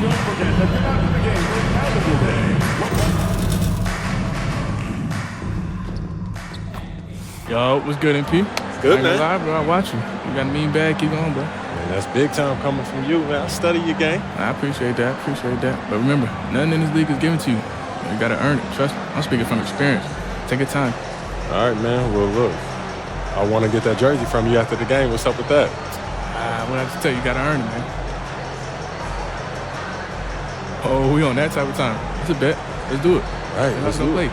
don't forget that you're after the game for Calendar Day. Yo, what's good, MP? Good, man. Lie, bro. I watch you. You got a mean bag. Keep going, bro. Man, that's big time coming from you, man. I study your game. I appreciate that. But remember, nothing in this league is given to you. You got to earn it. Trust me. I'm speaking from experience. Take your time. All right, man. Well, look, I want to get that jersey from you after the game. What's up with that? What I have to tell you, you got to earn it, man. Oh, we on that type of time. It's a bet. Let's do it. All right, let's go do play. it.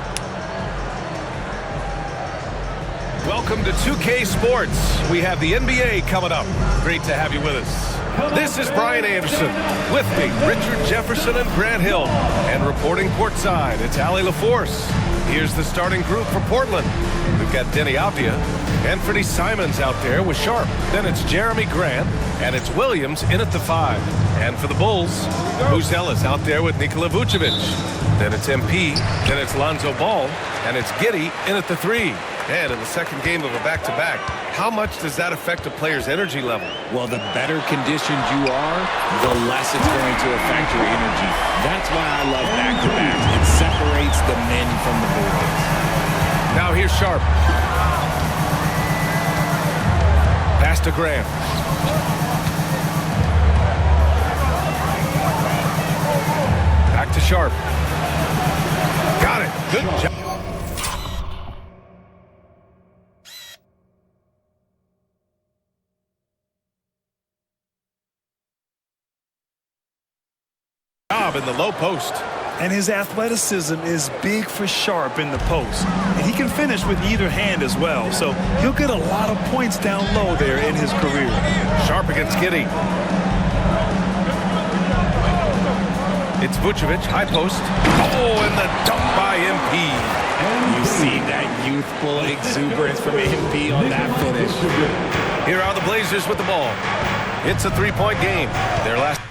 Welcome to 2K Sports. We have the NBA coming up. Great to have you with us. This is Brian Anderson. With me, Richard Jefferson and Grant Hill. And reporting courtside, it's Allie LaForce. Here's the starting group for Portland. We've got Denny Avdia, Anthony Simons out there with Sharp. Then it's Jeremy Grant, and it's Williams in at the 5. And for the Bulls, Buzelis out there with Nikola Vucevic. Then it's MP, then it's Lonzo Ball, and it's Giddey in at the 3. And in the second game of a back-to-back, how much does that affect a player's energy level? Well, the better conditioned you are, the less it's going to affect your energy. That's why I love back-to-backs. It separates the men from the boys. Now here's Sharp. Pass to Graham. Back to Sharp. Got it. Good job. In the low post. And his athleticism is big for Sharp in the post. And he can finish with either hand as well. So he'll get a lot of points down low there in his career. Sharp against Giddey. It's Vucevic, high post. Oh, and the dunk by MP. You see that youthful exuberance from MP on that finish. Here are the Blazers with the ball. It's a three-point game. Their last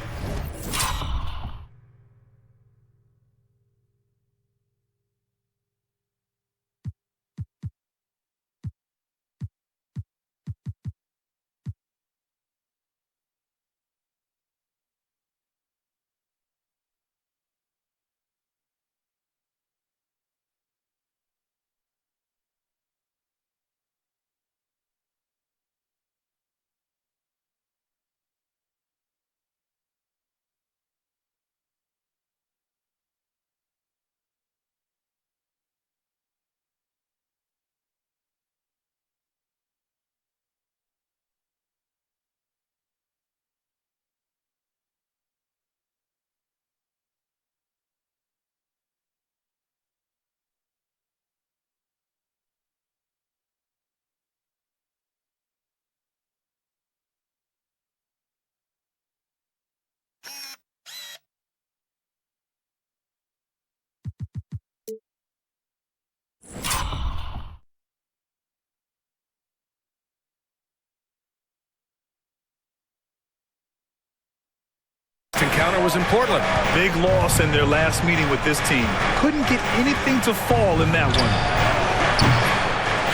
encounter was in Portland. Big loss in their last meeting with this team. Couldn't get anything to fall in that one.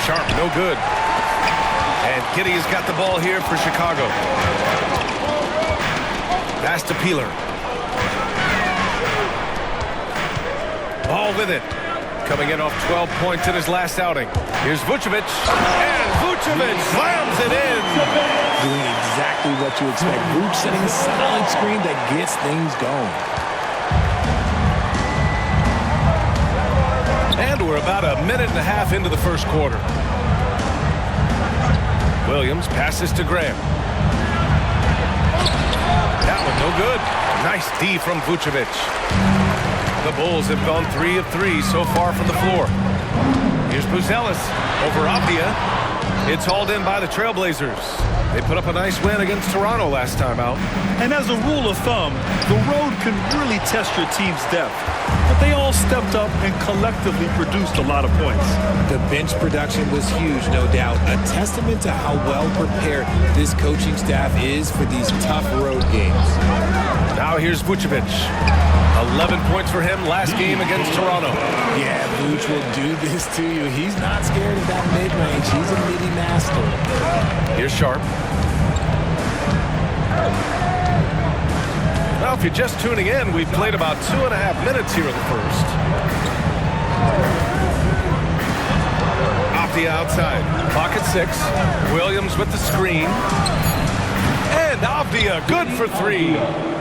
Sharp, no good. And Giddey has got the ball here for Chicago. Pass to Peeler. Ball with it. Coming in off 12 points in his last outing. Here's Vucevic. And Vucevic slams it in. Doing exactly what you expect. Vuce setting a solid screen that gets things going. And we're about a minute and a half into the first quarter. Williams passes to Graham. That one no good. Nice D from Vucevic. The Bulls have gone 3 of 3 so far from the floor. Here's Buzelis over Avdia. It's hauled in by the Trailblazers. They put up a nice win against Toronto last time out. And as a rule of thumb, the road can really test your team's depth. But they all stepped up and collectively produced a lot of points. The bench production was huge, no doubt. A testament to how well prepared this coaching staff is for these tough road games. Now here's Vucevic. 11 points for him last game against Toronto. Yeah, Vuce will do this to you. He's not scared of that mid-range. He's a midi master. Here's Sharp. Well, if you're just tuning in, we've played about 2.5 minutes here in the first. Off the outside. Clock at 6. Williams with the screen. And Avdia, good for 3.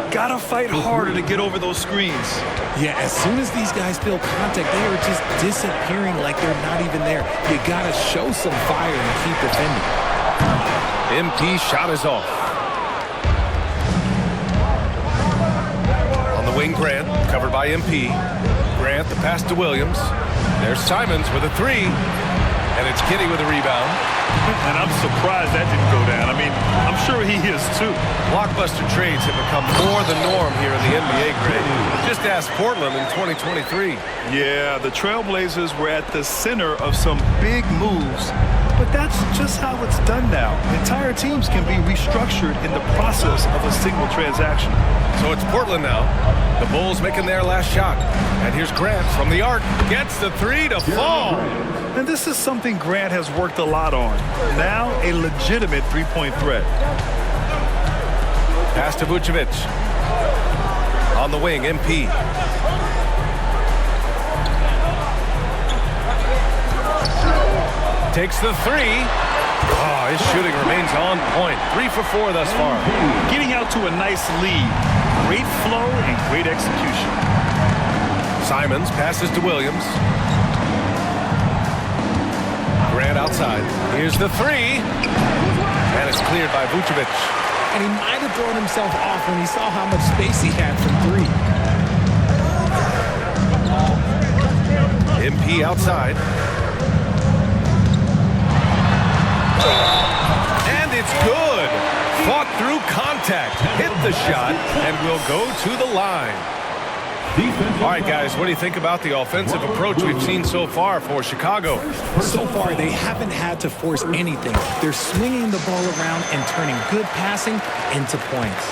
Gotta fight harder to get over those screens. Yeah, as soon as these guys feel contact, they are just disappearing like they're not even there. You gotta show some fire and keep defending. MP shot is off. On the wing, Grant, covered by MP. Grant, the pass to Williams. There's Simons with a 3. And it's Kitty with a rebound. And I'm surprised that didn't go down. I mean, I'm sure he is too. Blockbuster trades have become more the norm here in the NBA, Greg. Just ask Portland in 2023. Yeah, the Trailblazers were at the center of some big moves. But that's just how it's done now. Entire teams can be restructured in the process of a single transaction. So it's Portland now. The Bulls making their last shot. And here's Grant from the arc. Gets the 3 to fall. And this is something Grant has worked a lot on. Now a legitimate three-point threat. Pass to Vucevic. On the wing, MP. Takes the 3. Oh, his shooting remains on point. 3 for 4 thus far. Getting out to a nice lead. Great flow and great execution. Simons passes to Williams. Grant outside. Here's the 3. And it's cleared by Vucevic. And he might have thrown himself off when he saw how much space he had from 3. MP outside. And it's good. Fought through contact. Hit the shot and will go to the line. All right, guys, what do you think about the offensive approach we've seen so far for Chicago? So far, they haven't had to force anything. They're swinging the ball around and turning good passing into points.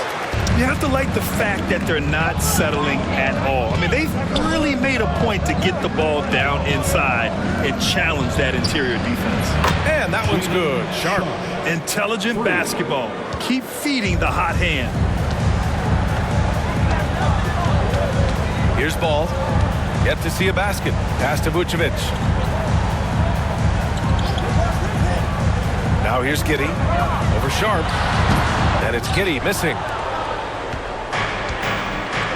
You have to like the fact that they're not settling at all. I mean, they've really made a point to get the ball down inside and challenge that interior defense. And that one's good. Sharp. Intelligent basketball. Keep feeding the hot hand. Here's Ball. Yet to see a basket. Pass to Vucevic. Now here's Giddey. Over Sharp. And it's Giddey missing.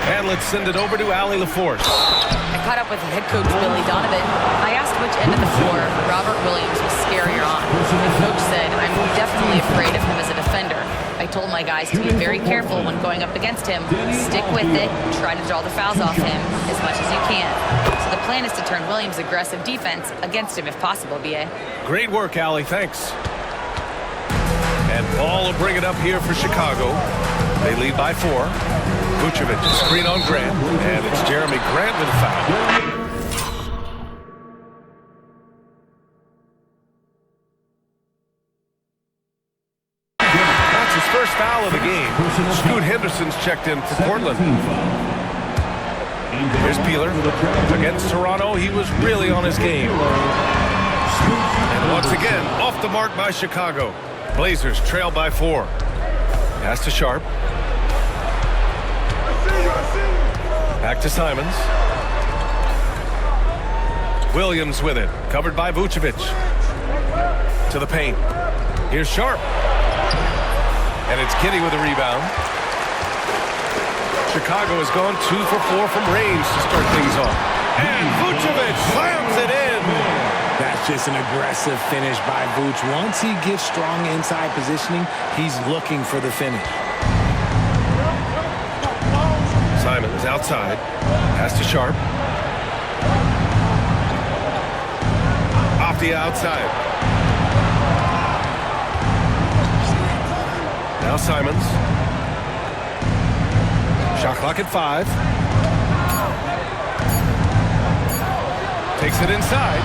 And let's send it over to Allie LaForce. I caught up with head coach Billy Donovan. I asked which end of the floor Robert Williams was scarier on. The coach said, I'm definitely afraid of him as a defender. I told my guys to be very careful when going up against him. Stick with it, try to draw the fouls off him as much as you can. So the plan is to turn Williams' aggressive defense against him if possible, B.A. Great work, Allie. Thanks. And Ball will bring it up here for Chicago. They lead by 4. Vucevic, screen on Grant, and it's Jeremy Grant with a foul. That's his first foul of the game. Scoot Henderson's checked in for Portland. Here's Peeler. Against Toronto, he was really on his game. And once again, off the mark by Chicago. Blazers trail by 4. Pass to Sharp. Back to Simons. Williams with it. Covered by Vucevic. To the paint. Here's Sharp. And it's Giddey with a rebound. Chicago has gone 2 for 4 from range to start things off. And Vucevic slams it in. That's just an aggressive finish by Vooch. Once he gets strong inside positioning, he's looking for the finish. Simons outside. Pass to Sharp. Off the outside. Now Simons. Shot clock at 5. Takes it inside.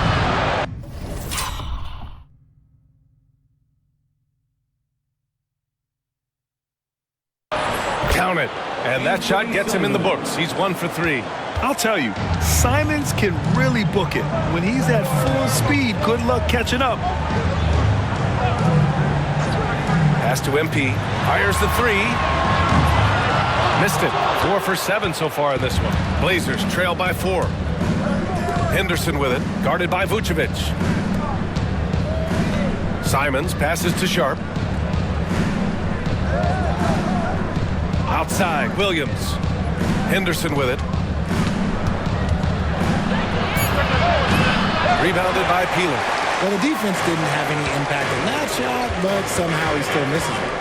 Count it. And that shot gets him in the books. He's 1 for 3. I'll tell you, Simons can really book it. When he's at full speed, good luck catching up. Pass to MP. Fires the 3. Missed it. 4 for 7 so far in this one. Blazers trail by 4. Henderson with it, guarded by Vucevic. Simons passes to Sharp. Outside, Williams. Henderson with it. Rebounded by Peeler. Well, the defense didn't have any impact on that shot, but somehow he still misses it.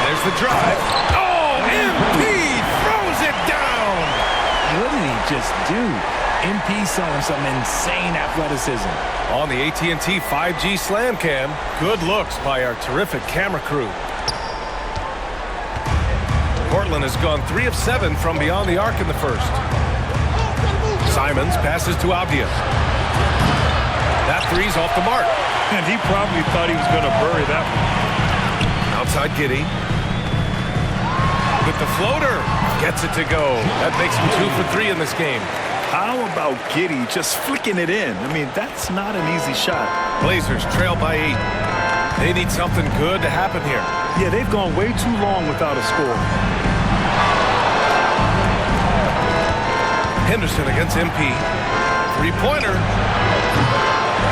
There's the drive. Oh, MP throws it down. What did he just do? MP showing some insane athleticism. On the AT&T 5G Slam Cam, good looks by our terrific camera crew. Portland has gone 3 of 7 from beyond the arc in the first. Simons passes to Avdia. That three's off the mark. And he probably thought he was going to bury that one. Outside Giddey. With the floater. Gets it to go. That makes him 2 for 3 in this game. How about Giddey just flicking it in? I mean, that's not an easy shot. Blazers trail by 8. They need something good to happen here. Yeah, they've gone way too long without a score. Henderson against MP. Three-pointer.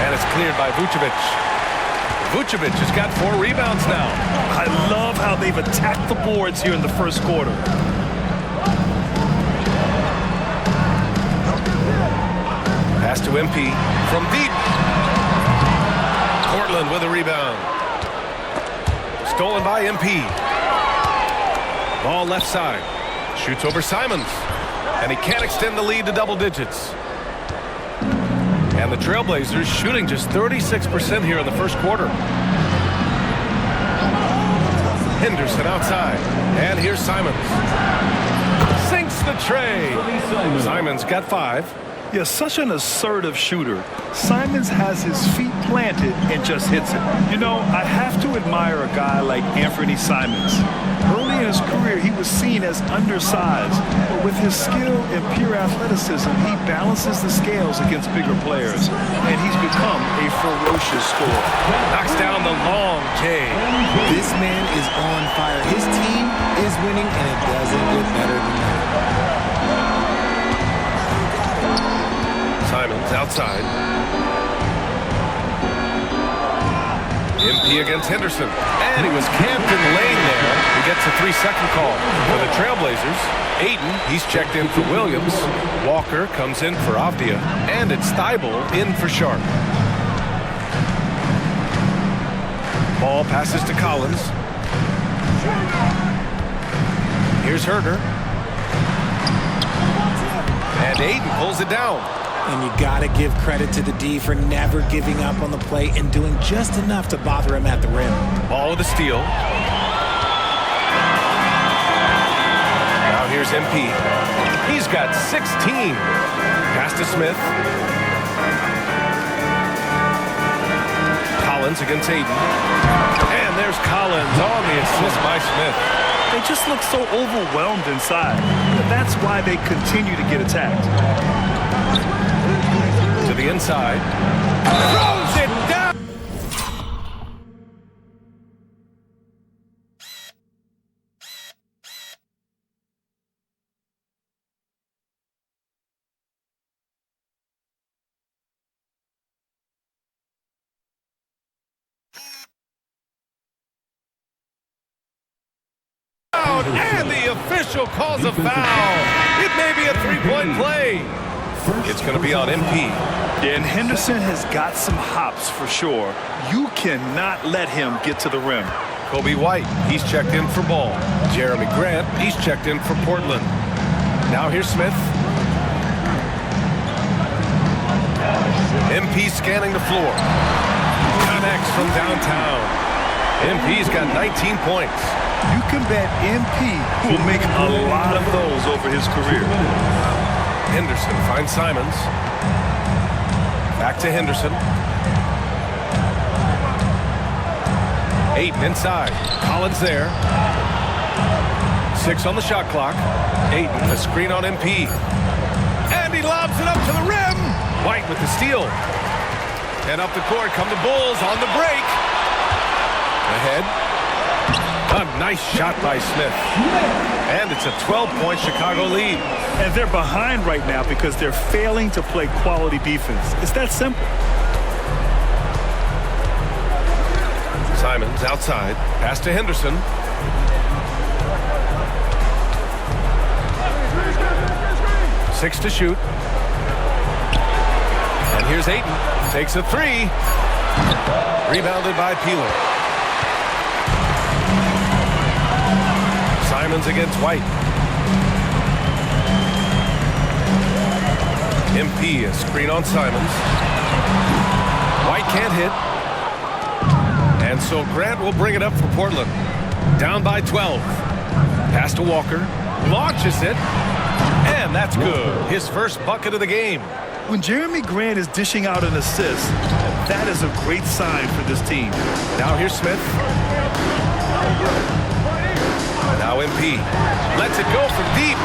And it's cleared by Vucevic. Vucevic has got 4 rebounds now. I love how they've attacked the boards here in the first quarter. Pass to MP from deep. Portland with a rebound. Stolen by MP. Ball left side. Shoots over Simons. And he can't extend the lead to double digits. And the Trailblazers shooting just 36% here in the first quarter. Henderson outside. And here's Simons. Sinks the tray. Simons got 5. Yeah, such an assertive shooter. Simons has his feet planted and just hits it. You know, I have to admire a guy like Anthony Simons. Early in his career, he was seen as undersized, but with his skill and pure athleticism, he balances the scales against bigger players, and he's become a ferocious scorer. Knocks down the long J. This man is on fire. His team is winning, and it doesn't get better than that. Simons outside. MP against Henderson. And he was camped in the lane there. He gets a 3-second call for the Trailblazers. Ayton, he's checked in for Williams. Walker comes in for Avdia. And it's Thibault in for Sharp. Ball passes to Collins. Here's Herter. And Ayton pulls it down. And you got to give credit to the D for never giving up on the play and doing just enough to bother him at the rim. Ball with a steal. Now here's MP. He's got 16. Pass to Smith. Collins against Ayton. And there's Collins on the assist by Smith. They just look so overwhelmed inside. But that's why they continue to get attacked. To the inside. Throws it down. And the official calls a foul. It may be a 3-point play. It's going to be on MP. Yeah, and Henderson has got some hops for sure. You cannot let him get to the rim. Kobe White, he's checked in for Ball. Jeremy Grant, he's checked in for Portland. Now here's Smith. MP scanning the floor. Connects from downtown. MP's got 19 points. You can bet MP will make a lot of those over his career. Henderson finds Simons. Back to Henderson. Ayton inside. Collins there. 6 on the shot clock. Ayton, a screen on MP. And he lobs it up to the rim. White with the steal. And up the court come the Bulls on the break. Ahead. A nice shot by Smith. And it's a 12-point Chicago lead. And they're behind right now because they're failing to play quality defense. It's that simple. Simons outside. Pass to Henderson. Six to shoot. And here's Ayton. Takes a three. Rebounded by Peeler. Simons against White. MP a screen on Simons. White can't hit. And so Grant will bring it up for Portland. Down by 12. Pass to Walker. Launches it. And that's good. His first bucket of the game. When Jeremy Grant is dishing out an assist, that is a great sign for this team. Now here's Smith. Now MP. Lets it go from deep.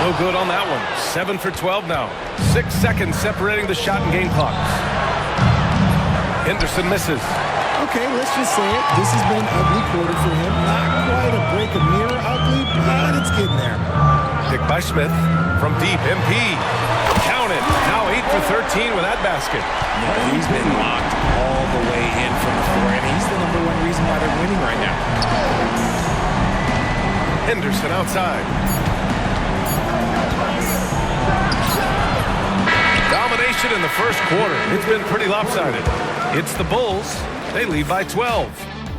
No good on that one. 7 for 12 now. 6 seconds separating the shot and game clocks. Henderson misses. Okay, let's just say it. This has been an ugly quarter for him. Not quite a break a mirror ugly, but it's getting there. Picked by Smith from deep. MP. Count it. Now 8 for 13 with that basket. Yeah, he's been locked all the way in from the floor, and he's the #1 reason why they're winning right now. Henderson outside. Domination in the first quarter. It's been pretty lopsided. It's the Bulls. They lead by 12.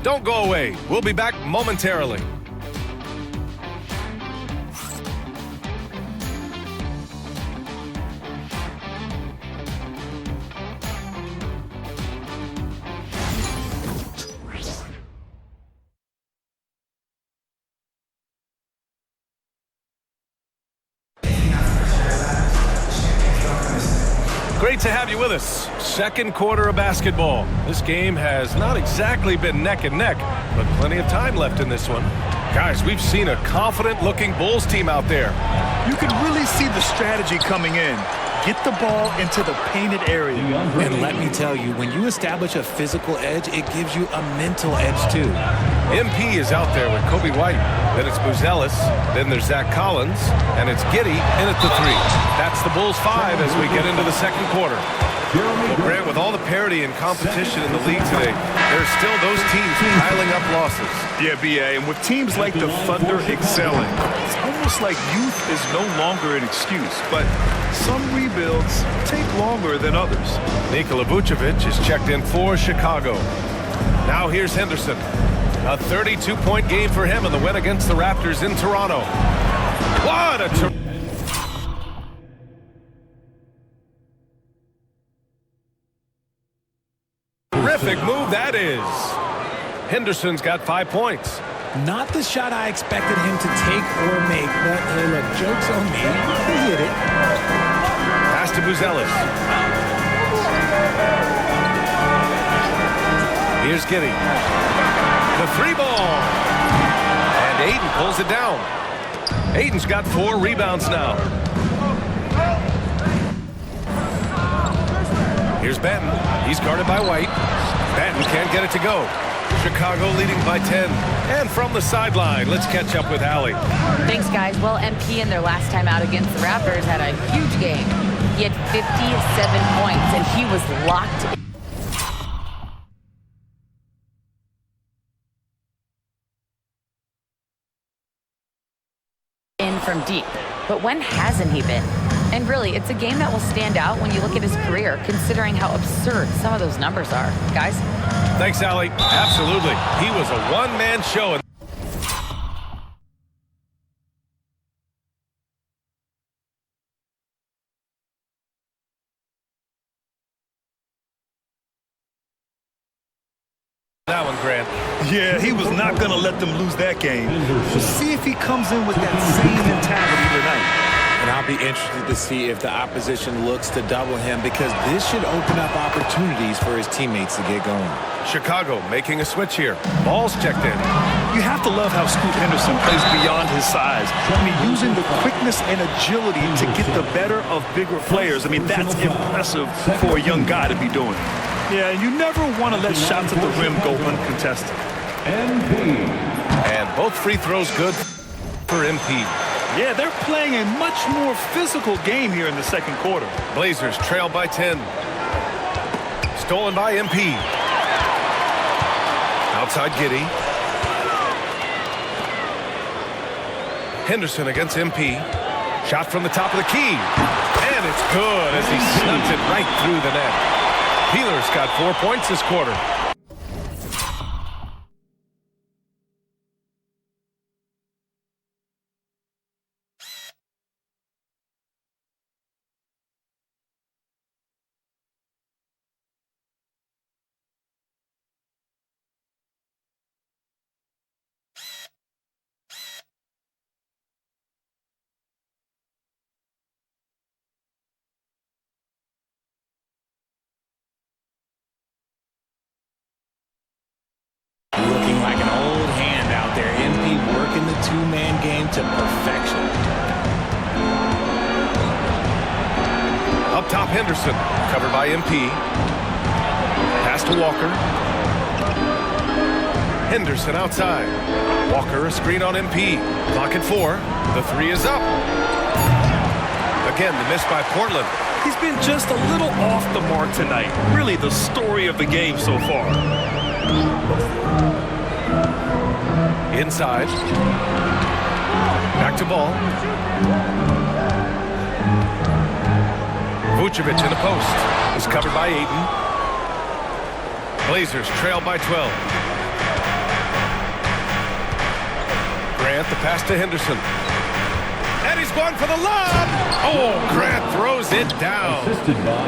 Don't go away. We'll be back momentarily. Great to have you with us. Second quarter of basketball. This game has not exactly been neck and neck, but plenty of time left in this one. Guys, we've seen a confident-looking Bulls team out there. You can really see the strategy coming in. Get the ball into the painted area. And let me tell you, when you establish a physical edge, it gives you a mental edge too. MP is out there with Kobe White. Then it's Buzelis. Then there's Zach Collins. And it's Giddey in at the three. That's the Bulls 5 as we get into the second quarter. Well, Grant, with all the parity and competition in the league today, there's still those teams piling up losses. Yeah, B.A., and with teams like the Thunder excelling, it's almost like youth is no longer an excuse, but some rebuilds take longer than others. Nikola Vucevic is checked in for Chicago. Now here's Henderson. A 32-point game for him in the win against the Raptors in Toronto. What a terrific move that is. Henderson's got 5 points. Not the shot I expected him to take or make, but hey, look, joke's on me. He hit it. Pass to Buzelis. Here's Giddey. The three ball. And Ayton pulls it down. Ayton's got 4 rebounds now. Here's Benton. He's guarded by White. Benton can't get it to go. Chicago leading by 10. And from the sideline, let's catch up with Allie. Thanks, guys. Well, MP in their last time out against the Raptors had a huge game. He had 57 points, and he was locked in from deep. But when hasn't he been? And really, it's a game that will stand out when you look at his career, considering how absurd some of those numbers are. Guys? Thanks, Allie. Absolutely. He was a one-man show. That one, Grant. Yeah, he was not going to let them lose that game. We'll see if he comes in with that same mentality tonight. And I'll be interested to see if the opposition looks to double him, because this should open up opportunities for his teammates to get going. Chicago making a switch here. Ball's checked in. You have to love how Scoot Henderson plays beyond his size. I mean, using the quickness and agility to get the better of bigger players. I mean, that's impressive for a young guy to be doing. Yeah, and you never want to let shots at the rim go uncontested. And both free throws good for MP. Yeah, they're playing a much more physical game here in the second quarter. Blazers trail by 10. Stolen by MP. Outside Giddey. Henderson against MP. Shot from the top of the key. And it's good as he snubbed it right through the net. Peeler's got 4 points this quarter. Looking like an old hand out there. MP working the two-man game to perfection. Up top, Henderson. Covered by MP. Pass to Walker. Henderson outside. Walker, a screen on MP. Clock at 4. The three is up. Again, the miss by Portland. He's been just a little off the mark tonight. Really the story of the game so far. Inside. Back to ball. Vucevic in the post. Is covered by Ayton. Blazers trail by 12. Grant, the pass to Henderson. And he's going for the lob. Oh, Grant throws it down.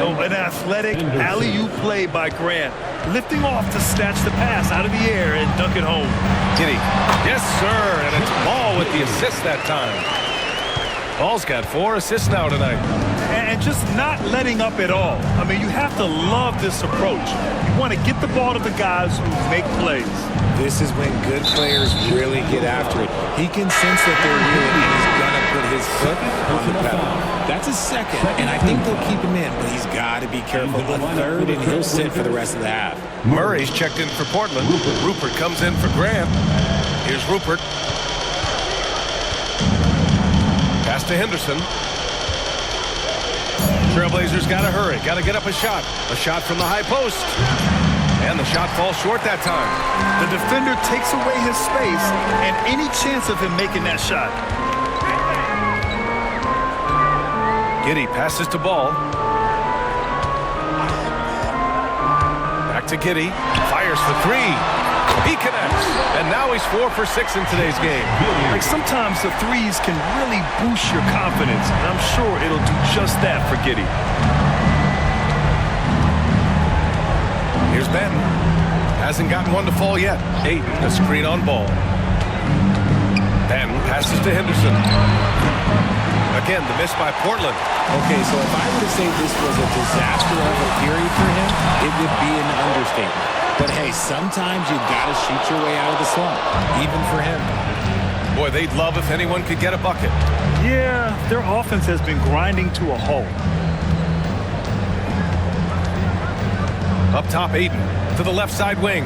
Oh, an athletic alley-oop play by Grant. Lifting off to snatch the pass out of the air and dunk it home. Giddey. Yes, sir. And it's Ball with the assist that time. Ball's got 4 assists now tonight. And just not letting up at all. I mean, you have to love this approach. You want to get the ball to the guys who make plays. This is when good players really get after it. He can sense that they're real, and he's going to put his foot on the pedal. That's a second, and I think they'll keep him in, but he's got to be careful. A third, and he'll sit for the rest of the half. Murray's checked in for Portland. Rupert comes in for Grant. Here's Rupert. Pass to Henderson. Trailblazers got to hurry. Got to get up a shot. A shot from the high post. And the shot falls short that time. The defender takes away his space and any chance of him making that shot. Giddey passes to Ball. Back to Giddey. Fires for 3. He connects. And now he's 4 for 6 in today's game. Like sometimes the threes can really boost your confidence. And I'm sure it'll do just that for Giddey. Here's Benton. Hasn't gotten one to fall yet. Ayton, a screen on Ball. Benton passes to Henderson. Again, the miss by Portland. Okay, so if I were to say this was a disaster of a period for him, it would be an understatement. But hey, sometimes you got to shoot your way out of the slump, even for him. Boy, they'd love if anyone could get a bucket. Yeah, their offense has been grinding to a halt. Up top, Ayton to the left side wing.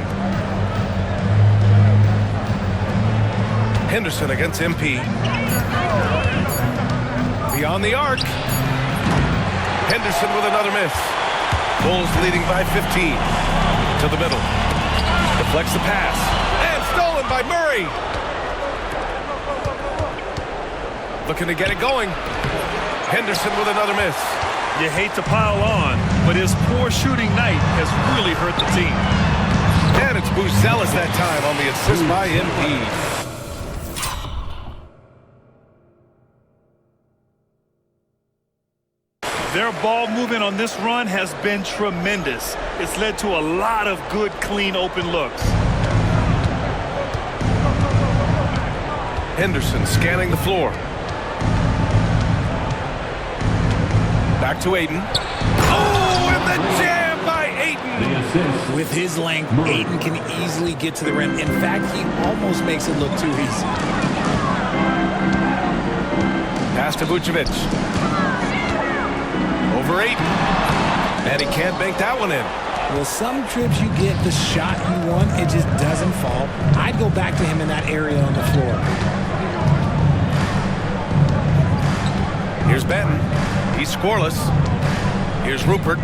Henderson against MP. Beyond the arc. Henderson with another miss. Bulls leading by 15. To the middle. Deflects the pass. And stolen by Murray. Looking to get it going. Henderson with another miss. You hate to pile on, but his poor shooting night has really hurt the team. And it's Buzelis that time on the assist by MP. Their ball movement on this run has been tremendous. It's led to a lot of good, clean, open looks. Henderson scanning the floor. Back to Ayton. Oh, and the jam by Ayton. With his length, Ayton can easily get to the rim. In fact, he almost makes it look too easy. Pass to Vucevic. Over Ayton. And he can't bank that one in. Well, some trips you get the shot you want, it just doesn't fall. I'd go back to him in that area on the floor. Here's Benton. He's scoreless. Here's Rupert.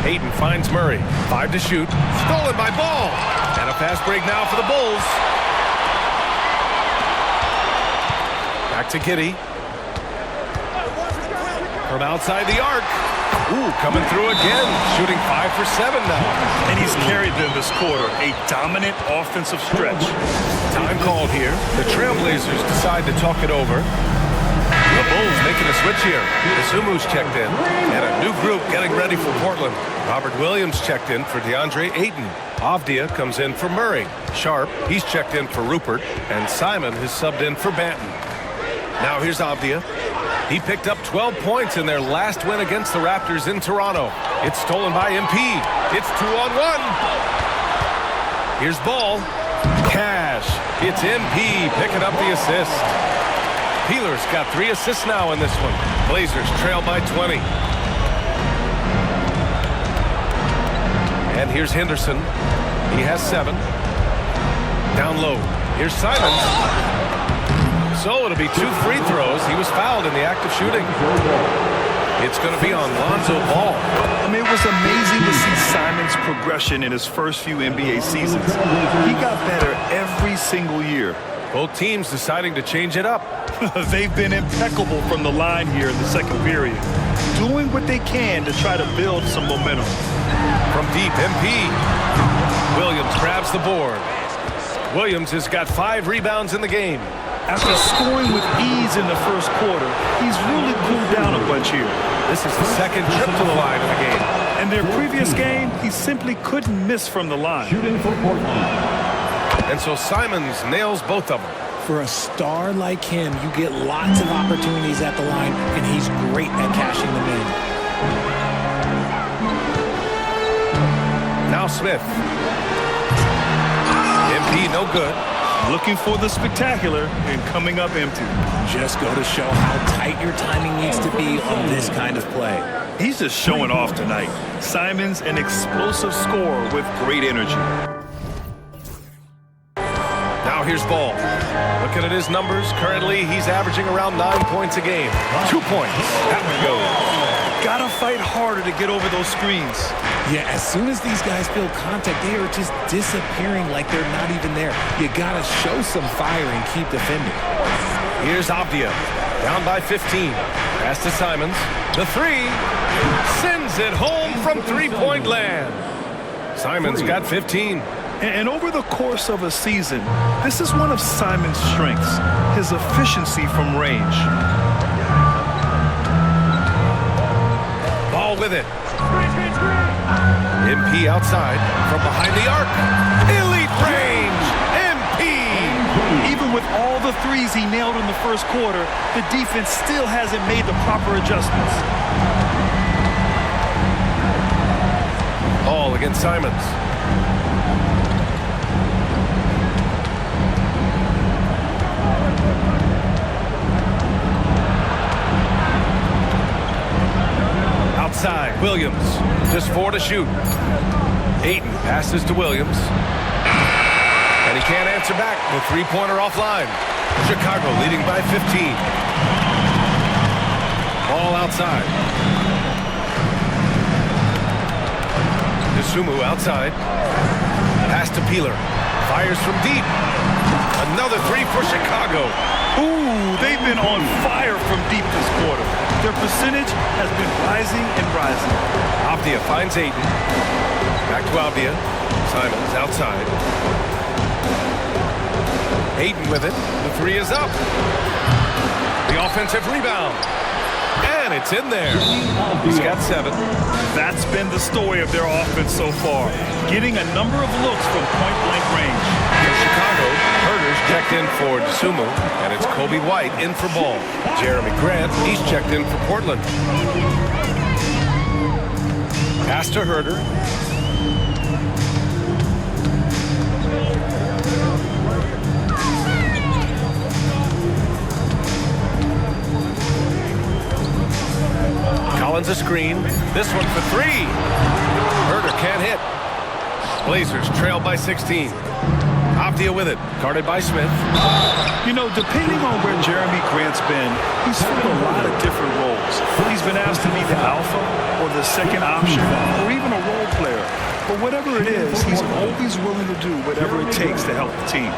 Ayton finds Murray. 5 to shoot. Stolen by Ball. And a fast break now for the Bulls. Back to Giddey. From outside the arc. Ooh, coming through again. Shooting 5 for 7 now. And he's carried them this quarter. A dominant offensive stretch. Time called here. The Trailblazers decide to talk it over. The Bulls making a switch here. Isumu's checked in. And a new group getting ready for Portland. Robert Williams checked in for DeAndre Ayton. Avdia comes in for Murray. Sharp, he's checked in for Rupert. And Simon has subbed in for Banton. Now here's Avdia. He picked up 12 points in their last win against the Raptors in Toronto. It's stolen by MP. It's 2-on-1. Here's Ball. Cash. It's MP picking up the assist. Peeler's got 3 assists now in this one. Blazers trail by 20. And here's Henderson. He has 7. Down low. Here's Simons. So it'll be 2 free throws. He was fouled in the act of shooting. It's going to be on Lonzo Ball. I mean, it was amazing to see Simon's progression in his first few NBA seasons. He got better every single year. Both teams deciding to change it up. They've been impeccable from the line here in the second period, doing what they can to try to build some momentum. From deep, MP. Williams grabs the board. Williams has got 5 rebounds in the game. After scoring with ease in the first quarter, he's really cooled down a bunch here. This is the second trip to the line in the game. In their previous game, he simply couldn't miss from the line. And so Simons nails both of them. For a star like him, you get lots of opportunities at the line, and he's great at cashing them in. Now Smith. MP no good. Looking for the spectacular and coming up empty. Just go to show how tight your timing needs to be on this kind of play. He's just showing off tonight. Simons, an explosive scorer with great energy. Now here's Ball. Looking at his numbers, currently he's averaging around 9 points a game. 2 points. That one goes. Gotta fight harder to get over those screens. Yeah, as soon as these guys feel contact, they are just disappearing like they're not even there. You gotta show some fire and keep defending. Here's Avdia, down by 15. Pass to Simons. The 3 sends it home from three-point land. Simons got 15. And over the course of a season, this is one of Simon's strengths, his efficiency from range. Ball with it. MP outside from behind the arc. Elite range. MP. Even with all the threes he nailed in the first quarter, the defense still hasn't made the proper adjustments. Ball against Simons. Outside, Williams, just 4 to shoot. Ayton passes to Williams. And he can't answer back. The three-pointer offline. Chicago leading by 15. Ball outside. Isumu outside. Pass to Peeler. Fires from deep. Another 3 for Chicago. Ooh, they've been on fire from deep this quarter. Their percentage has been rising and rising. Avdia finds Ayton. Back to Avdia. Simons outside. Ayton with it. The 3 is up. The offensive rebound. And And it's in there. He's got 7. That's been the story of their offense so far, getting a number of looks from point-blank range. For Chicago, Herder's checked in for DeSumo, and it's Kobe White in for Ball. Jeremy Grant, he's checked in for Portland. Pass to Herder. Collins a screen. This one for 3. Herder can't hit. Blazers trail by 16. Avdia with it. Guarded by Smith. You know, depending on where Jeremy Grant's been, he's filled a lot of different roles. He's been asked to be the alpha or the second option or even a role player. But whatever it is, he's always willing to do whatever it takes to help the team.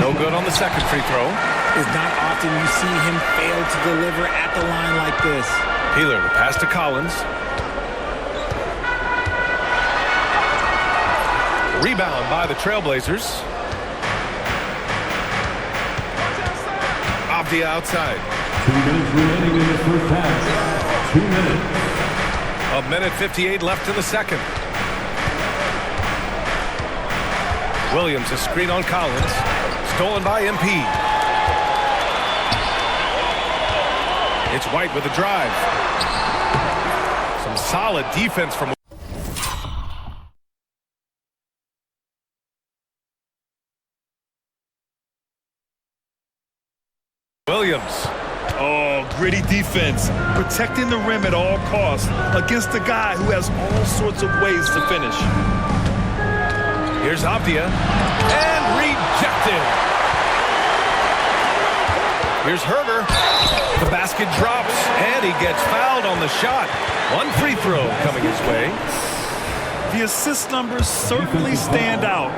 No good on the second free throw. It's not often you see him fail to deliver at the line like this. Peeler, the pass to Collins. Rebound by the Trailblazers. Avdia outside. 2 minutes remaining in the first half. 2 minutes. 1:58 left in the second. Williams, a screen on Collins. Stolen by MP. It's White with a drive. Some solid defense from Williams. Oh, gritty defense, protecting the rim at all costs against a guy who has all sorts of ways to finish. Here's Avdia, and rejected. Here's Herder. The basket drops, and he gets fouled on the shot. One free throw coming his way. The assist numbers certainly stand out.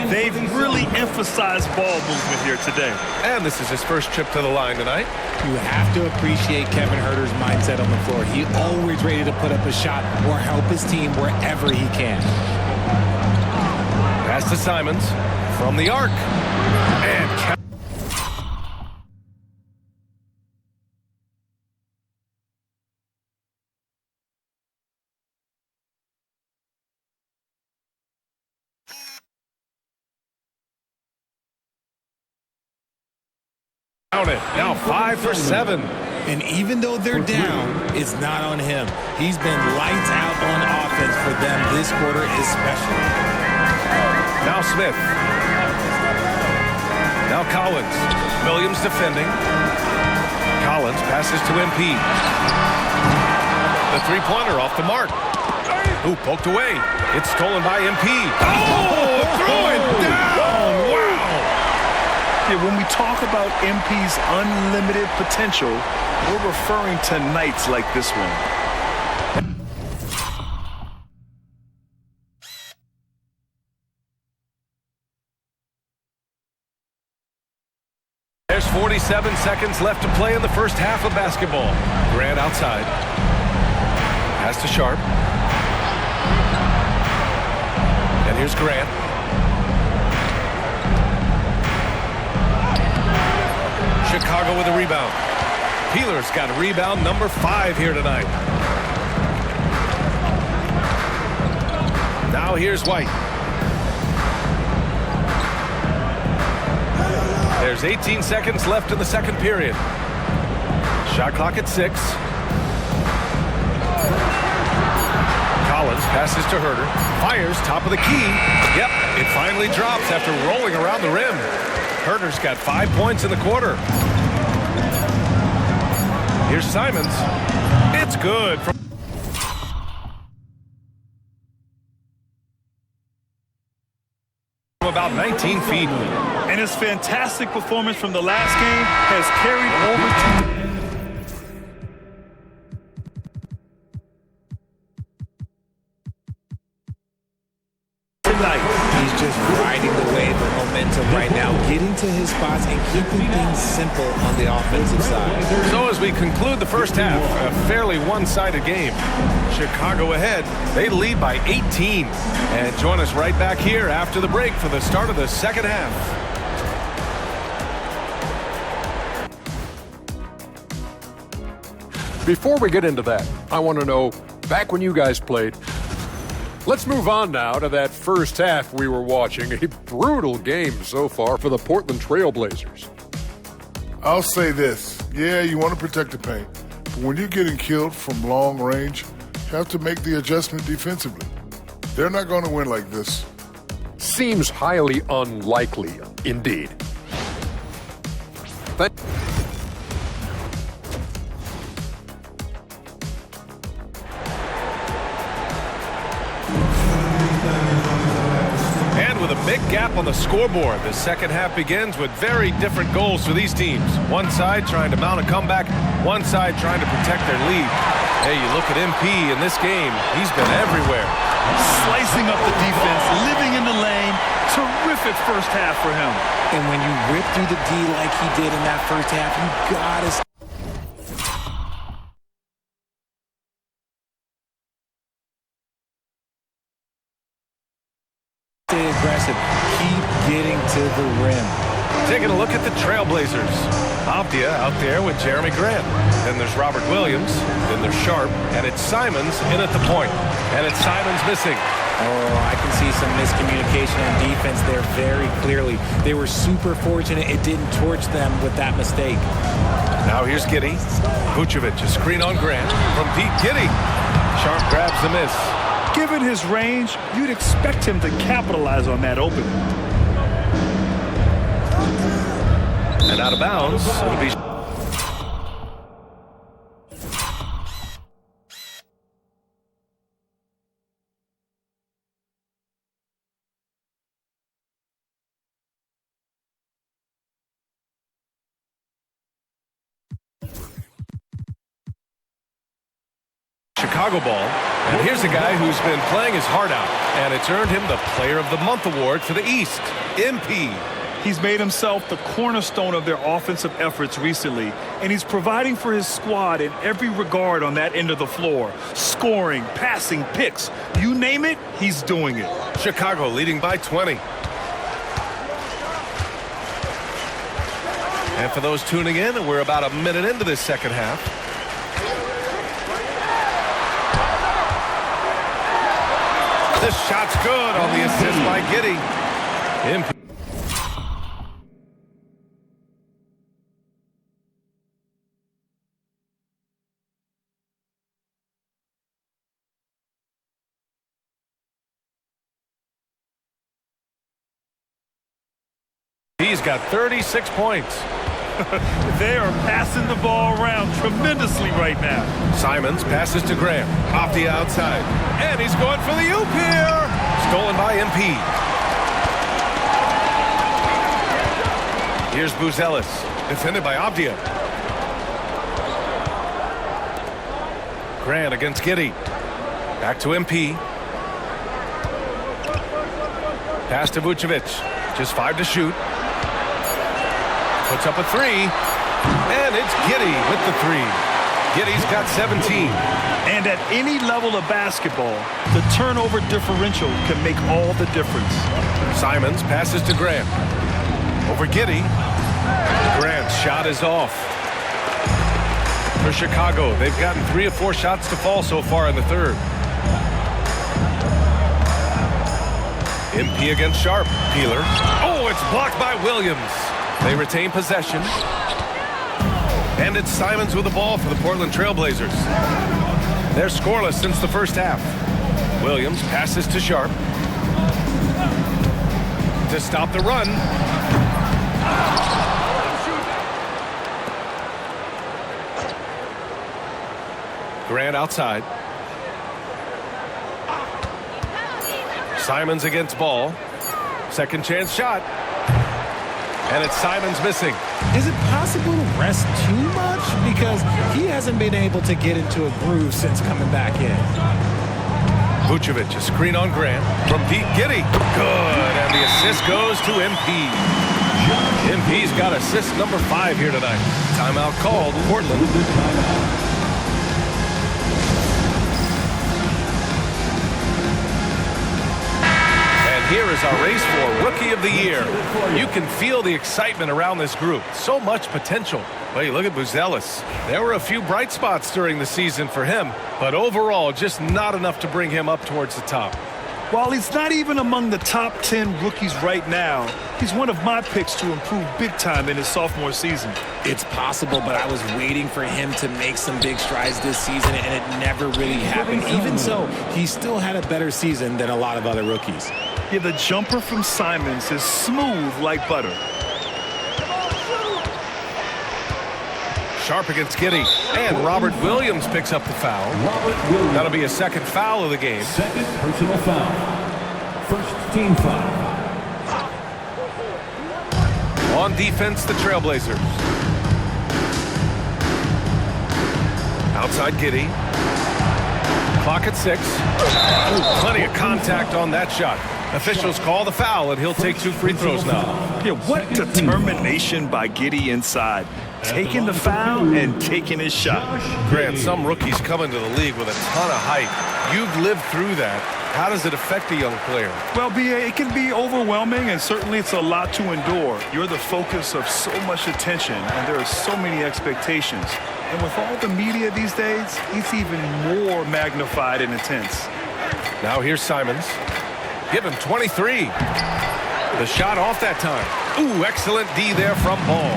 They've really emphasized ball movement here today. And this is his first trip to the line tonight. You have to appreciate Kevin Herder's mindset on the floor. He always ready to put up a shot or help his team wherever he can. Pass to Simons from the arc. And now 5 for 7. And even though they're down, it's not on him. He's been lights out on offense for them this quarter especially. Now Smith. Now Collins. Williams defending. Collins passes to MP. The three-pointer off the mark. Ooh, poked away. It's stolen by MP. Oh, throw it down! Wow! Yeah, when we talk about MP's unlimited potential, we're referring to nights like this one. There's 47 seconds left to play in the first half of basketball. Grant outside. Pass to Sharp. And here's Grant. Chicago with a rebound. Peeler's got rebound number 5 here tonight. Now here's White. There's 18 seconds left in the second period. Shot clock at 6. Collins passes to Herder. Fires top of the key. Yep, it finally drops after rolling around the rim. Herder's got 5 points in the quarter. Here's Simons. It's good. From about 19 feet. And his fantastic performance from the last game has carried over to tonight. He's just riding the wave of momentum right now, getting to his spots and keeping things simple on the offensive side. So as we conclude the first half, a fairly one-sided game. Chicago ahead. They lead by 18. And join us right back here after the break for the start of the second half. Before we get into that, I want to know, back when you guys played, let's move on now to that first half we were watching. A brutal game so far for the Portland Trail Blazers. I'll say this. Yeah, you want to protect the paint. But when you're getting killed from long range, you have to make the adjustment defensively. They're not going to win like this. Seems highly unlikely, indeed. And with a big gap on the scoreboard, the second half begins with very different goals for these teams. One side trying to mount a comeback, one side trying to protect their lead. Hey, you look at MP in this game, he's been everywhere. Slicing up the defense, living in the lane. Terrific first half for him. And when you rip through the D like he did in that first half, you gotta stay aggressive. Keep getting to the rim. Taking a look at the Trailblazers. Avdia out there with Jeremy Grant. Then there's Robert Williams. Then there's Sharp. And it's Simons in at the point. And it's Simons missing. Oh, I can see some miscommunication on defense there very clearly. They were super fortunate it didn't torch them with that mistake. Now here's Giddey. Vucevic, a screen on Grant. From deep, Giddey. Sharp grabs the miss. Given his range, you'd expect him to capitalize on that opening. And out of bounds, it'll be... Chicago ball. And here's a guy who's been playing his heart out, and it's earned him the Player of the Month award for the East. MP. He's made himself the cornerstone of their offensive efforts recently, and he's providing for his squad in every regard on that end of the floor. Scoring, passing, picks, you name it, he's doing it. Chicago leading by 20. And for those tuning in, we're about a minute into this second half. The shot's good on the assist by Giddey. MP. He's got 36 points. They are passing the ball around tremendously right now. Simons passes to Graham. Off the outside. And he's going for the oop here. Stolen by MP. Here's Buzelis. Defended by Avdia. Grant against Giddey. Back to MP. Pass to Vucevic. Just 5 to shoot. Puts up a 3, and it's Giddey with the 3. Giddey's got 17. And at any level of basketball, the turnover differential can make all the difference. Simons passes to Grant. Over Giddey. Grant's shot is off. For Chicago, they've gotten 3 of 4 shots to fall so far in the third. MP against Sharp. Peeler. Oh, it's blocked by Williams. They retain possession. And it's Simons with the ball for the Portland Trailblazers. They're scoreless since the first half. Williams passes to Sharp. To stop the run. Grant outside. Simons against Ball. Second chance shot. And it's Simons missing. Is it possible to rest too much? Because he hasn't been able to get into a groove since coming back in. Vucevic, a screen on Grant. From deep, Giddey. Good. And the assist goes to MP. MP's got assist number 5 here tonight. Timeout called, Portland. And Here is our race for Rookie of the Year. You can feel the excitement around this group. So much potential. Well, you look at Buzelis. There were a few bright spots during the season for him, but overall, just not enough to bring him up towards the top. While he's not even among the top 10 rookies right now, he's one of my picks to improve big time in his sophomore season. It's possible, but I was waiting for him to make some big strides this season, and it never really happened. Even so, he still had a better season than a lot of other rookies. Yeah, the jumper from Simons is smooth like butter. Sharp against Giddey. And Robert Williams picks up the foul. That'll be a second foul of the game. Second personal foul. First team foul. On defense, the Trailblazers. Outside Giddey. Clock at 6. Ooh, plenty of contact on that shot. Officials call the foul, and he'll take 2 free throws now. Yeah, what determination by Giddey inside. Taking the foul and taking his shot. Grant, some rookies come into the league with a ton of hype. You've lived through that. How does it affect a young player? Well, B.A., it can be overwhelming, and certainly it's a lot to endure. You're the focus of so much attention, and there are so many expectations. And with all the media these days, it's even more magnified and intense. Now here's Simons. Give him 23. The shot off that time. Ooh, excellent D there from Ball.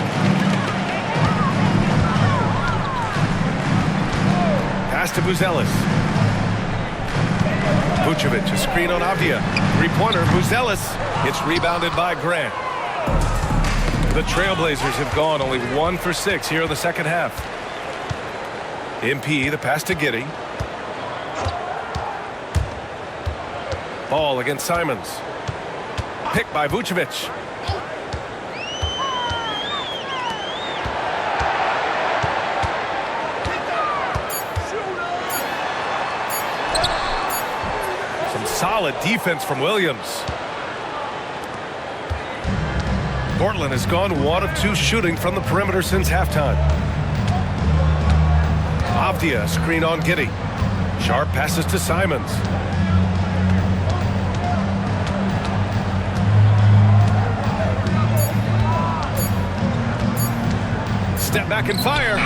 Pass to Buzelis. Vucevic, a screen on Avdia. Three-pointer, Buzelis. It's rebounded by Grant. The Trailblazers have gone only 1 for 6 here in the second half. MP, the pass to Giddey. Ball against Simons. Picked by Vucevic. Some solid defense from Williams. Portland has gone 1 of 2 shooting from the perimeter since halftime. Avdia, screen on Giddey. Sharp passes to Simons. Step back and fire.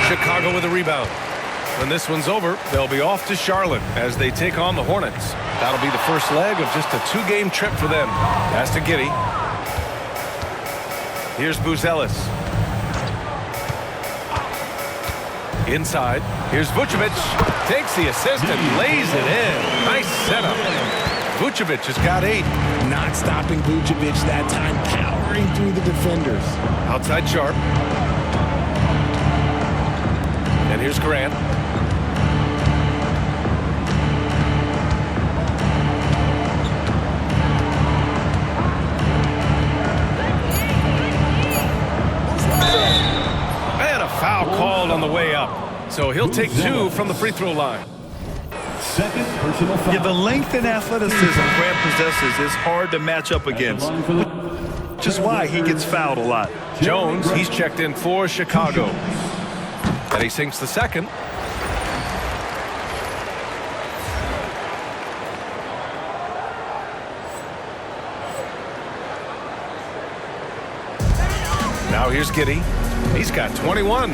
Chicago with a rebound. When this one's over, they'll be off to Charlotte as they take on the Hornets. That'll be the first leg of just a 2-game trip for them. Pass to Giddey. Here's Buzelis. Inside. Here's Vucevic. Takes the assist and lays it in. Nice setup. Vucevic has got 8. Not stopping Vucevic that time, powering through the defenders. Outside Sharp. And here's Grant. And a foul called on the way up. So he'll take 2 from the free throw line. Second personal foul. Yeah, the length and athleticism Grant possesses is hard to match up against. Which is why he gets fouled a lot. Jones, he's checked in for Chicago. And he sinks the second. Now here's Giddey. He's got 21.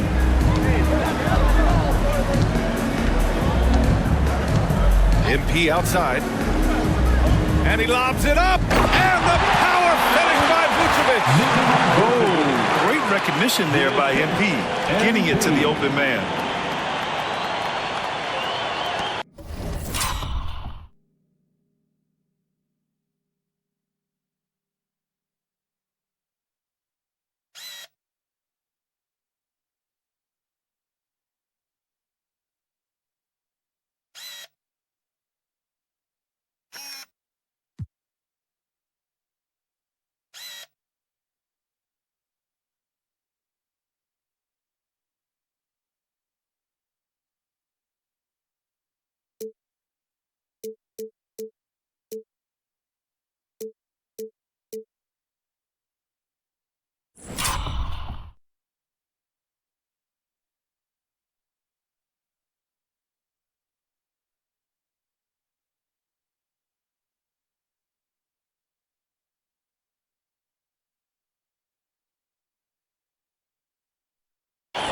MP outside. And he lobs it up. And the power finish by Vucevic. Oh, great recognition there by MP, getting it to the open man.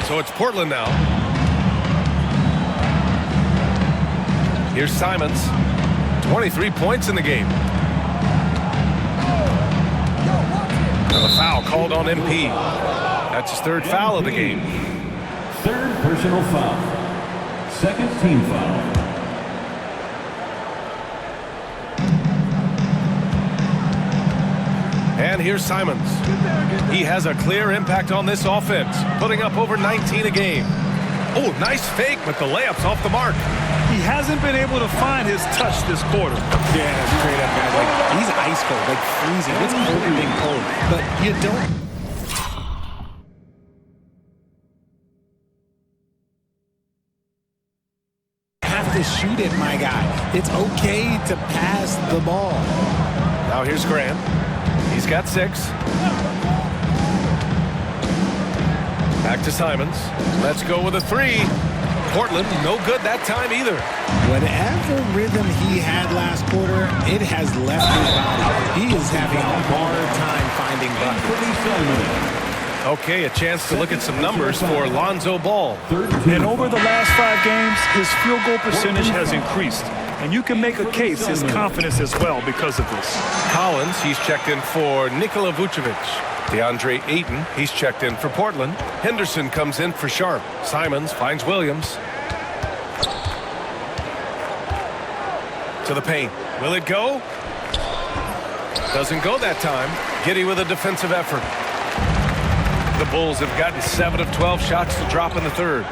So it's Portland now. Here's Simons. 23 points in the game. And a foul called on MP. That's his third foul of the game. Third personal foul. Second team foul. And here's Simons. He has a clear impact on this offense, putting up over 19 a game. Oh, nice fake, but the layup's off the mark. He hasn't been able to find his touch this quarter. Yeah, straight up, guys. Like, he's ice cold, like freezing. It's colder than cold. But you don't have to shoot it, my guy. It's okay to pass the ball. Now here's Grant. He's got 6. Back to Simons. Let's go with a 3. Portland, no good that time either. Whatever rhythm he had last quarter, it has left his body. He is having a hard time finding buckets. Okay, a chance to look at some numbers for Lonzo Ball. And over the last 5 games, his field goal percentage has increased. And you can make a case his confidence as well because of this. Collins, he's checked in for Nikola Vucevic. DeAndre Ayton, he's checked in for Portland. Henderson comes in for Sharp. Simons finds Williams. To the paint. Will it go? Doesn't go that time. Giddey with a defensive effort. The Bulls have gotten 7 of 12 shots to drop in the third.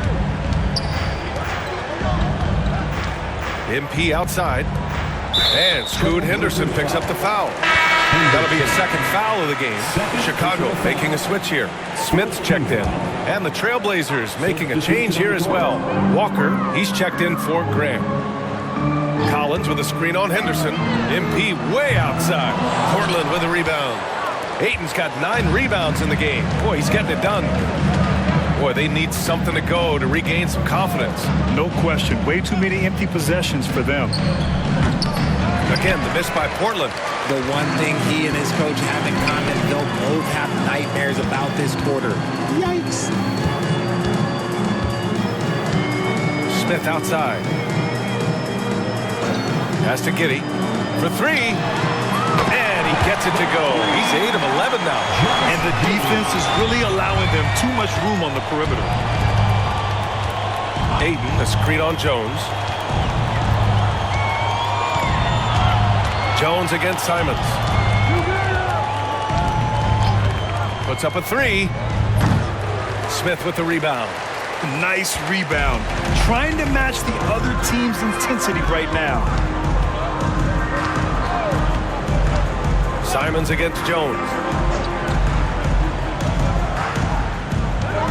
MP outside. And Scoot Henderson picks up the foul. That'll be a second foul of the game. Chicago making a switch here. Smith's checked in. And the Trailblazers making a change here as well. Walker, he's checked in for Grant. Collins with a screen on Henderson. MP way outside. Portland with a rebound. Ayton's got 9 rebounds in the game. Boy, he's getting it done. Boy, they need something to go to regain some confidence. No question. Way too many empty possessions for them. Again, the miss by Portland. The one thing he and his coach have in common, they'll both have nightmares about this quarter. Yikes. Smith outside. Pass to Giddey for 3. And he gets it to go. He's 8 of 11 now. And the defense is really allowing them too much room on the perimeter. Ayton, a screen on Jones. Jones against Simons. Puts up a 3. Smith with the rebound. Nice rebound. Trying to match the other team's intensity right now. Simons against Jones.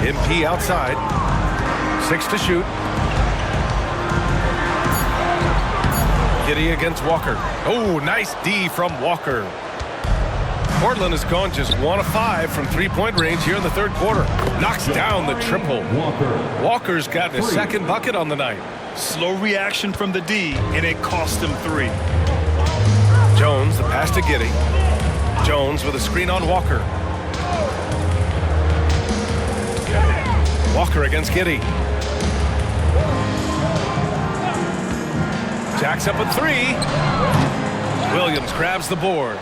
MP outside. 6 to shoot. Giddey against Walker. Oh, nice D from Walker. Portland has gone just 1 of 5 from 3-point range here in the third quarter. Knocks down the triple. Walker's gotten his second bucket on the night. Slow reaction from the D, and it cost him 3. Jones, the pass to Giddey. Jones with a screen on Walker. Walker against Giddey. Jacks up a 3. Williams grabs the board.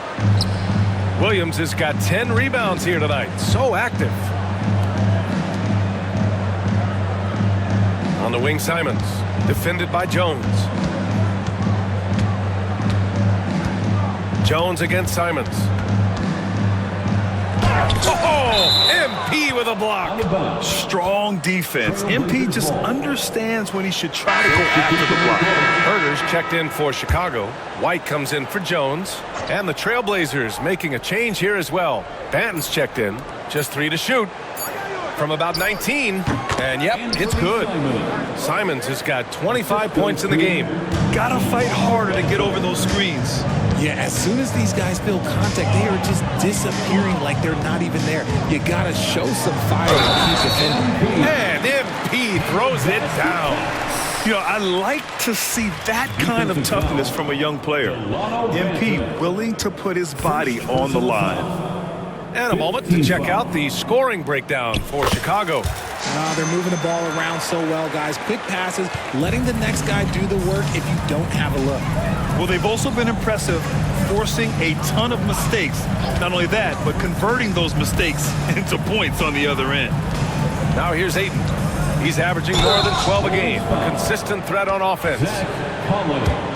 Williams has got 10 rebounds here tonight. So active. On the wing, Simons. Defended by Jones. Jones against Simons. Oh, MP with a block. Strong defense. MP just understands when he should try to go after the block. Herter's checked in for Chicago. White comes in for Jones. And the Trailblazers making a change here as well. Banton's checked in. Just 3 to shoot. From about 19. And yep, it's good. Simons has got 25 points in the game. Gotta fight harder to get over those screens. Yeah, as soon as these guys feel contact, they are just disappearing like they're not even there. You gotta show some fire and keep defending. And MP throws it down. You know, I like to see that kind of toughness from a young player. MP willing to put his body on the line. And a moment to check out the scoring breakdown for Chicago. They're moving the ball around so well, guys. Quick passes, letting the next guy do the work if you don't have a look. Well, they've also been impressive, forcing a ton of mistakes. Not only that, but converting those mistakes into points on the other end. Now here's Ayton. He's averaging more than 12 a game. Consistent threat on offense.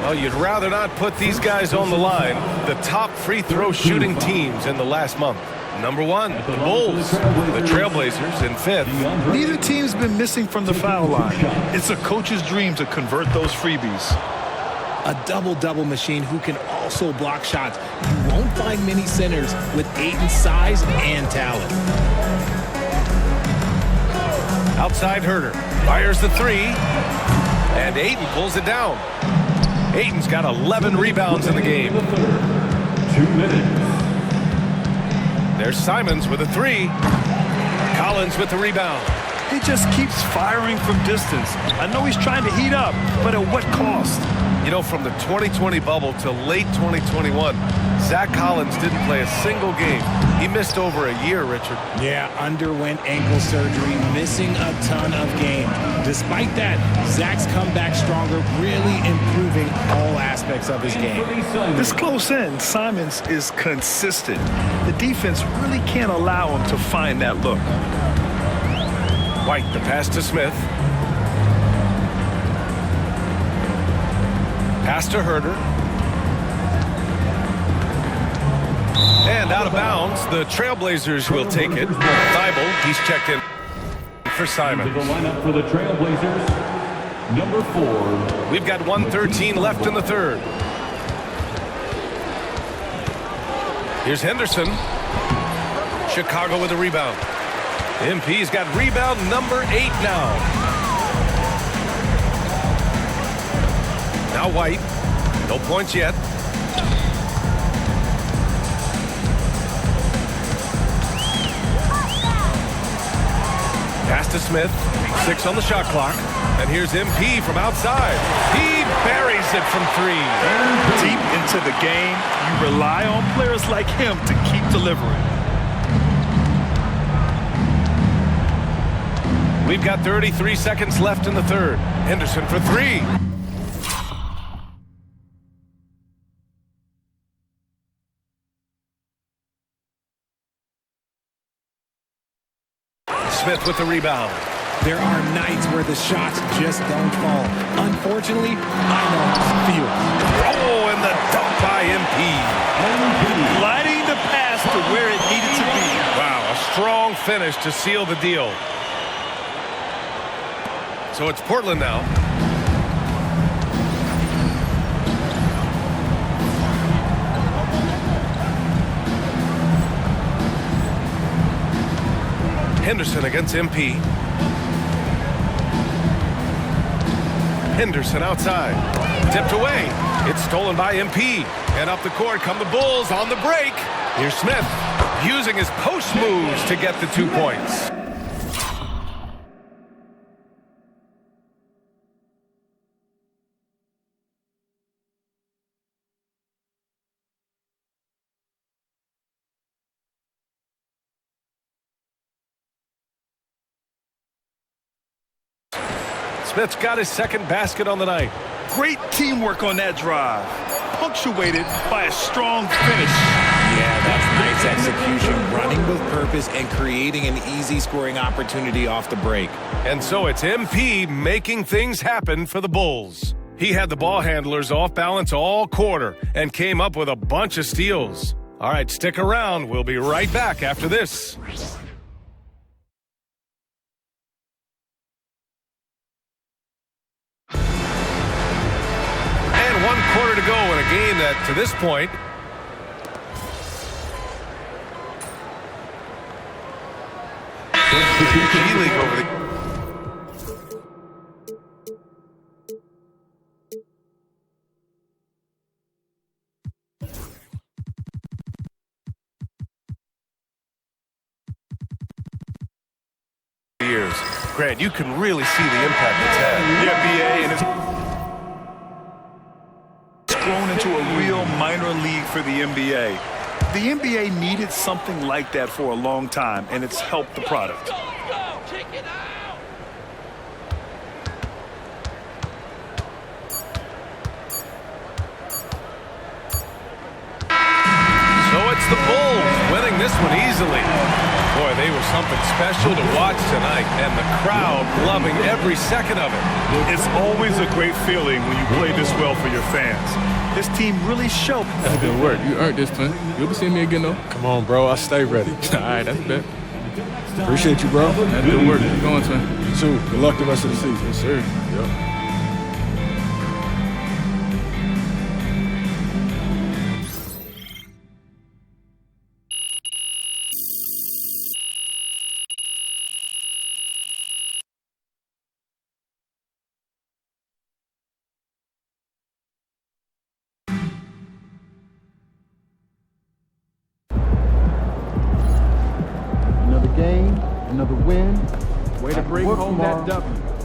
Well, you'd rather not put these guys on the line. The top free throw shooting teams in the last month. Number 1, the Bulls. The Trailblazers in 5th. Neither team's been missing from the foul line. It's a coach's dream to convert those freebies. A double-double machine who can also block shots. You won't find many centers with Ayton's size and talent. Outside Herter. Fires the 3. And Ayton pulls it down. Ayton's got 11 rebounds in the game. 2 minutes. There's Simons with a 3. Collins with the rebound. He just keeps firing from distance. I know he's trying to heat up, but at what cost? You know, from the 2020 bubble to late 2021, Zach Collins didn't play a single game. He missed over a year, Richard. Yeah, underwent ankle surgery, missing a ton of games. Despite that, Zach's come back stronger, really improving all aspects of his game. This close end, Simons is consistent. The defense really can't allow him to find that look. White, the pass to Smith. Pass to Herter. And out of bounds, the Trailblazers will take it. Thibault, he's checked in for Simons. The lineup for the Trailblazers, number 4. We've got 1:13 left in the third. Here's Henderson. Chicago with a rebound. MP's got rebound number 8 now. Now White. No points yet. Pass to Smith. 6 on the shot clock. And here's MP from outside. He buries it from 3. Deep into the game, you rely on players like him to keep delivering. We've got 33 seconds left in the third. Henderson for 3. Smith with the rebound. There are nights where the shots just don't fall. Unfortunately, I know how it feels. Oh, and the dunk by MP. Gliding the pass to where it needed to be. Wow, a strong finish to seal the deal. So it's Portland now. Henderson against MP. Henderson outside. Tipped away. It's stolen by MP. And up the court come the Bulls on the break. Here's Smith using his post moves to get the 2 points. Smith's got his second basket on the night. Great teamwork on that drive, punctuated by a strong finish. Yeah, that's nice execution, running with purpose and creating an easy scoring opportunity off the break. And so it's MP making things happen for the Bulls. He had the ball handlers off balance all quarter and came up with a bunch of steals. All right, stick around. We'll be right back after this. And 1 quarter to go in a game that, to this point, G-League over the years. Grant, you can really see the impact it's had. Yeah, BA, and it's grown into a real minor league for the NBA. The NBA needed something like that for a long time, and it's helped the product. So it's the Bulls winning this one easily. Boy, they were something special to watch tonight, and the crowd loving every second of it. It's always a great feeling when you play this well for your fans. This team really showed. That's good work. You earned this, twin. You'll be seeing me again, though. Come on, bro. I stay ready. All right, that's bet. Appreciate you, bro. That's good work. Keep going, twin. You too. Good luck the rest of the season. Yes, sir. Yep. Another game, another win. Way to bring home that W.